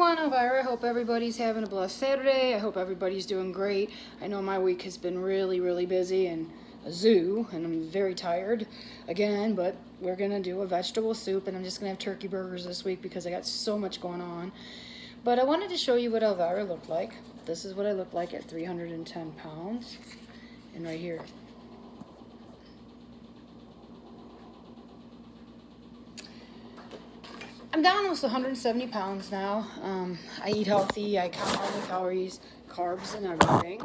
everyone, Elvira. I hope everybody's having a blessed Saturday. I hope everybody's doing great. I know my week has been really busy and a zoo, and I'm very tired again, but we're going to do a vegetable soup, and I'm just going to have turkey burgers this week because I got so much going on. But I wanted to show you what Elvira looked like. This is what I look like at 310 pounds, and right here. I'm down almost 170 pounds now. I eat healthy. I count all the calories, carbs, and everything,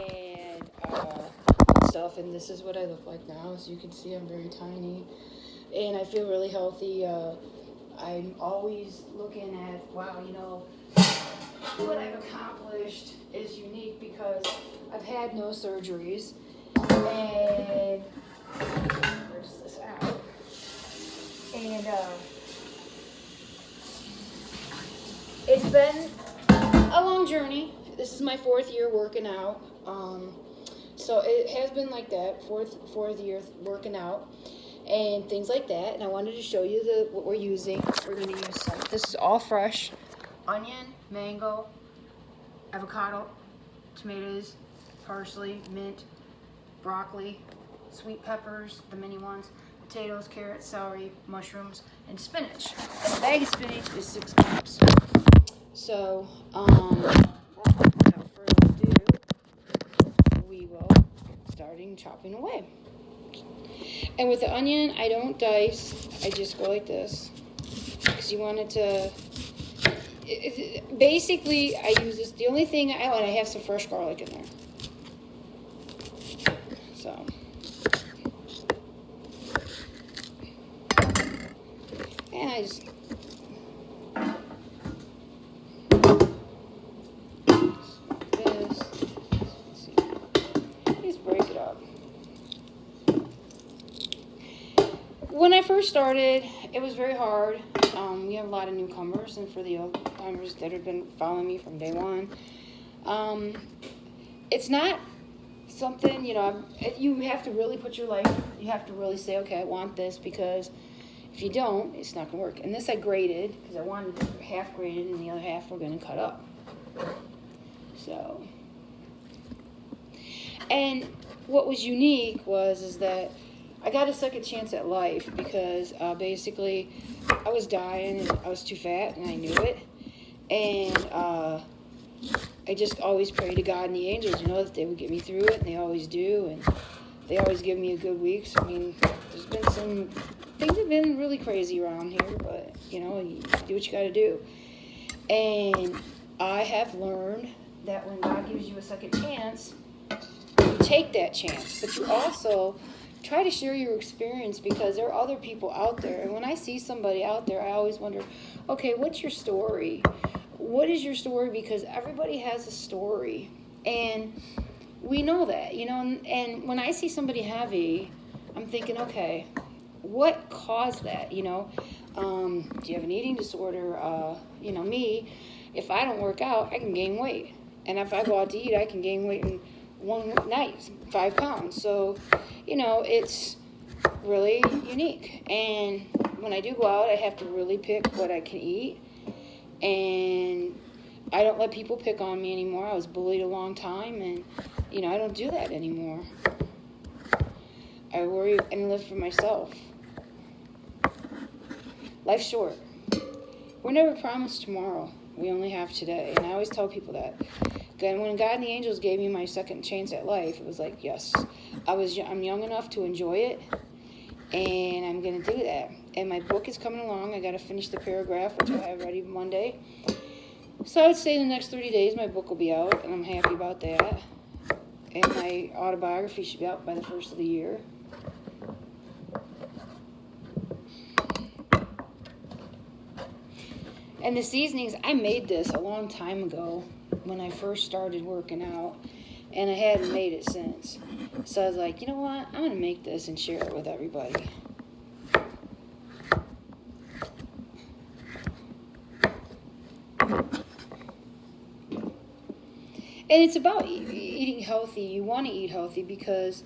and stuff. And this is what I look like now. As you can see, I'm very tiny, and I feel really healthy. I'm always looking at, wow, you know, what I've accomplished is unique because I've had no surgeries, and where's this out? And it's been a long journey. This is my 4th year working out. So it has been like that, fourth year working out and things like that. And I wanted to show you what we're using. We're going to use some. This is all fresh. Onion, mango, avocado, tomatoes, parsley, mint, broccoli, sweet peppers, the mini ones, potatoes, carrots, celery, mushrooms, and spinach. And a bag of spinach is 6 cups. So, without further ado, we will starting chopping away. And with the onion, I don't dice. I just go like this because you want it to. Basically, I use this. The only thing I have some fresh garlic in there. So. And I just. When I first started, it was very hard. We have a lot of newcomers, and for the old timers that have been following me from day one, it's not something, you know, you have to really put your life, you have to really say, okay, I want this, because if you don't, it's not going to work. And this I graded, because I wanted it half graded, and the other half we're going to cut up. So, and what was unique is that I got a second chance at life because basically I was dying and I was too fat and I knew it. And I just always prayed to God and the angels, you know, that they would get me through it, and they always do. And they always give me a good week. So, I mean, there's been some things have been really crazy around here, but, you know, you do what you got to do. And I have learned that when God gives you a second chance, you take that chance. But you also try to share your experience because there are other people out there. And when I see somebody out there, I always wonder, okay, what's your story? What is your story? Because everybody has a story. And we know that, you know. And when I see somebody heavy, I'm thinking, okay, what caused that, you know? Do you have an eating disorder? You know, me, if I don't work out, I can gain weight. And if I go out to eat, I can gain weight in one night, 5 pounds. So, you know, it's really unique. And when I do go out, I have to really pick what I can eat. And I don't let people pick on me anymore. I was bullied a long time, and, you know, I don't do that anymore. I worry and live for myself. Life's short. We're never promised tomorrow. We only have today. And I always tell people that. And when God and the angels gave me my second chance at life, it was like, yes, I'm young enough to enjoy it, and I'm going to do that. And my book is coming along. I got to finish the paragraph, which I have ready Monday. So I would say in the next 30 days my book will be out, and I'm happy about that. And my autobiography should be out by the 1st of the year. And the seasonings, I made this a long time ago when I first started working out, and I hadn't made it since. So I was like, you know what, I'm going to make this and share it with everybody. And it's about eating healthy. You want to eat healthy because,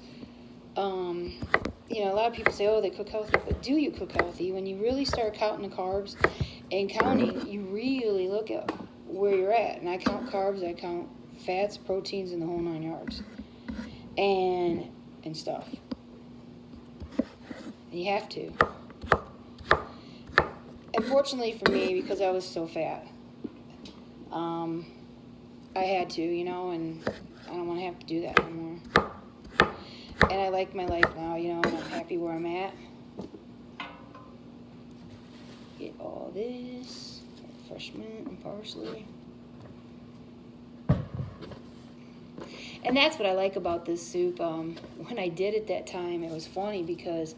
you know, a lot of people say, oh, they cook healthy, but do you cook healthy? When you really start counting the carbs and counting, you really look look at where you're at. And I count carbs, I count fats, proteins, and the whole 9 yards. And stuff. And you have to. Unfortunately for me, because I was so fat, I had to, you know, and I don't want to have to do that anymore. And I like my life now, you know, and I'm happy where I'm at. Get all this, fresh mint and parsley. And that's what I like about this soup. When I did it that time, it was funny because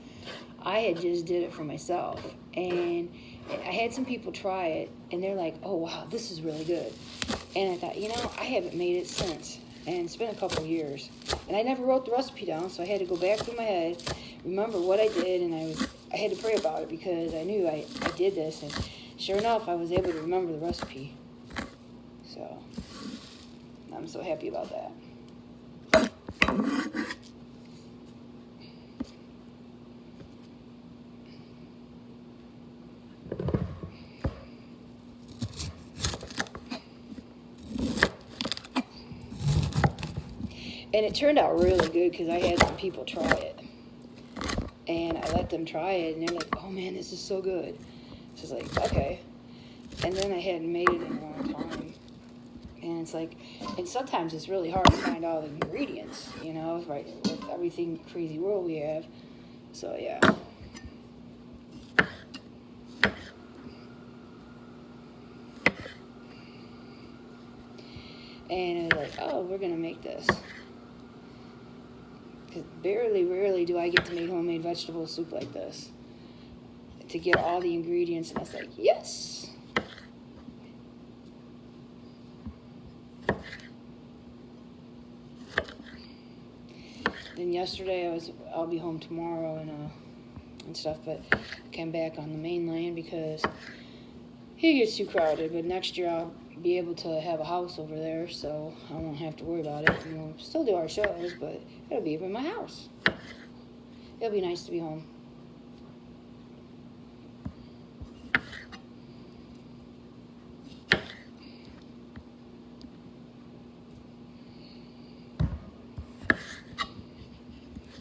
I had just did it for myself. And I had some people try it, and they're like, oh, wow, this is really good. And I thought, you know, I haven't made it since. And it's been a couple of years. And I never wrote the recipe down, so I had to go back through my head, remember what I did, and I had to pray about it because I knew I did this. And sure enough, I was able to remember the recipe. So I'm so happy about that. And it turned out really good because I had some people try it. And I let them try it, and they're like, oh man, this is so good. So I was like, okay. And then I hadn't made it in a long time. And it's like, and sometimes it's really hard to find all the ingredients, you know, right, with everything crazy world we have. So yeah. And it was like, oh, we're going to make this. Because rarely do I get to make homemade vegetable soup like this. To get all the ingredients, and I was like, yes! Then yesterday, I'll be home tomorrow and stuff, but I came back on the mainland because it gets too crowded, but next year I'll be able to have a house over there, so I won't have to worry about it. And we'll still do our shows, but it'll be in my house. It'll be nice to be home.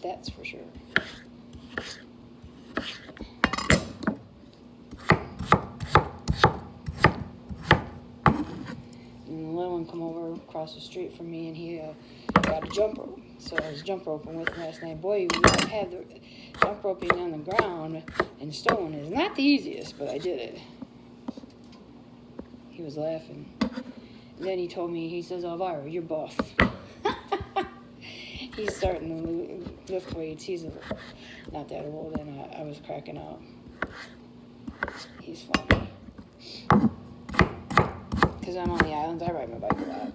That's for sure. And the little one come over across the street from me, and he got a jump rope. So I was jump roping with him last night. Boy, we don't have the jump roping on the ground and stone is not the easiest, but I did it. He was laughing. And then he told me, he says, Elvira, you're buff. He's starting to lift weights. He's not that old, and I was cracking up. He's funny. Because I'm on the islands, I ride my bike a lot.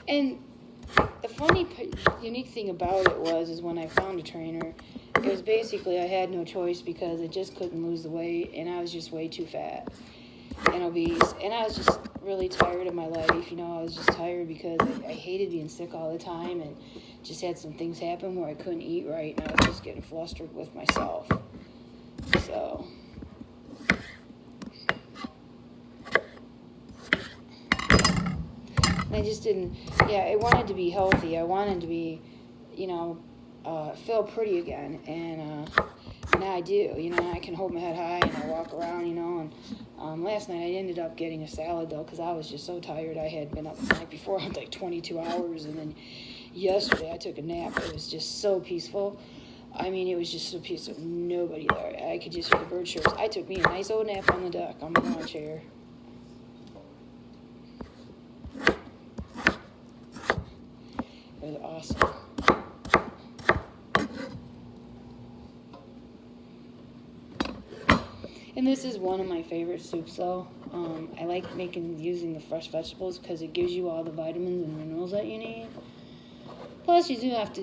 And the funny, unique thing about it is when I found a trainer, it was basically I had no choice because I just couldn't lose the weight, and I was just way too fat and obese, and I was just really tired of my life. You know, I was just tired because I hated being sick all the time, and just had some things happen where I couldn't eat right, and I was just getting flustered with myself. So I just didn't, I wanted to be healthy. I wanted to be, you know, feel pretty again. And now I do, you know, I can hold my head high and I walk around, you know. And last night I ended up getting a salad, though, because I was just so tired. I had been up the night before, like 22 hours. And then yesterday I took a nap. It was just so peaceful. I mean, it was just so peaceful. Nobody there. I could just hear the bird chirps. I took me a nice old nap on the deck on my lawn chair. It was awesome. And this is one of my favorite soups, though. I like using the fresh vegetables because it gives you all the vitamins and minerals that you need. Plus, you do have to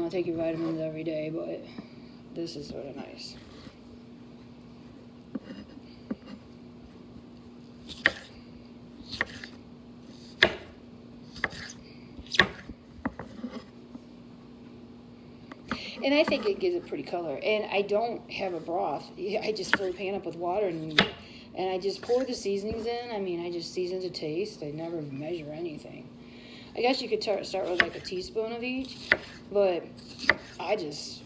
take your vitamins every day, but This is sort of nice. And I think it gives a pretty color. And I don't have a broth. I just fill the pan up with water and I just pour the seasonings in. I mean, I just season to taste. I never measure anything. I guess you could start with like a teaspoon of each, but I just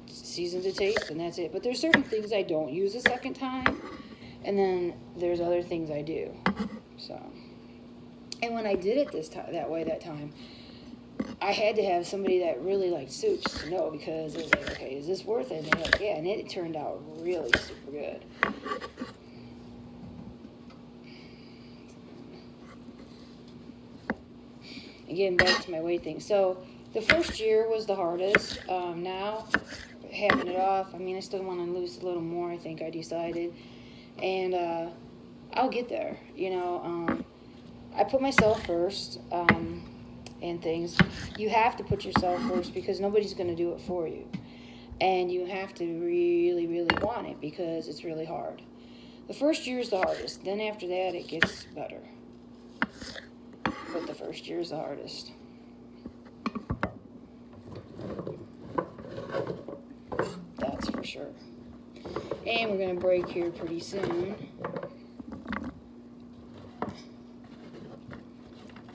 season to taste and that's it. But there's certain things I don't use a second time, and then there's other things I do. So, and when I did it that time, I had to have somebody that really liked soups to know, because it was like, okay, is this worth it? And they're like, yeah, and it turned out really super good. Again, back to my weight thing. So the first year was the hardest. Now, having it off, I mean, I still want to lose a little more, I think I decided. And I'll get there, you know. I put myself first and things. You have to put yourself first because nobody's going to do it for you. And you have to really, really want it because it's really hard. The first year is the hardest. Then after that, it gets better. But the first year is the hardest. That's for sure. And we're going to break here pretty soon.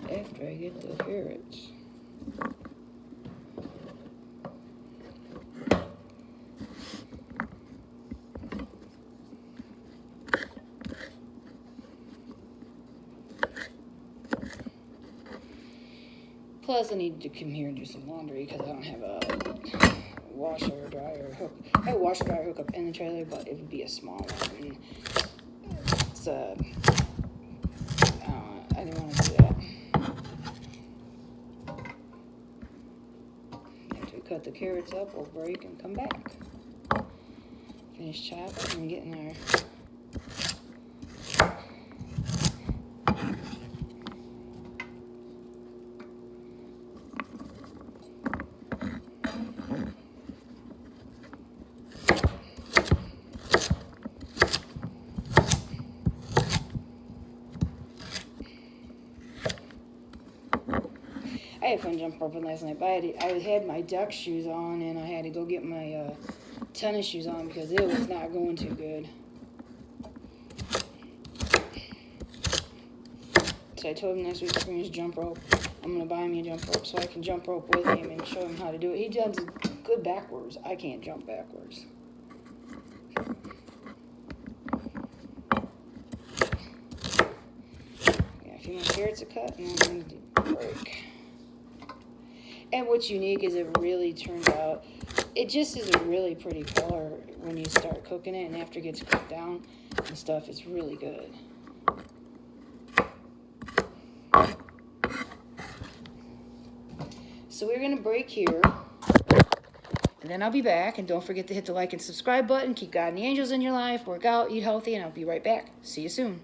After I get the carrots. Plus, I need to come here and do some laundry because I don't have a washer or dryer hook. I have a washer dryer hookup in the trailer, but it would be a small one. It's I didn't want to do that. After we cut the carrots up, we'll break and come back. Finish chopping and getting our I had fun jump roping last night, but I had my duck shoes on, and I had to go get my tennis shoes on because it was not going too good. So I told him next week we're going to jump rope. I'm going to buy me a jump rope so I can jump rope with him and show him how to do it. He does good backwards. I can't jump backwards. Yeah, a few more carrots to cut, and then I'm going to do break. And what's unique is it really turns out, it just is a really pretty color when you start cooking it, and after it gets cooked down and stuff, it's really good. So we're going to break here, and then I'll be back, and don't forget to hit the like and subscribe button, keep God and the angels in your life, work out, eat healthy, and I'll be right back. See you soon.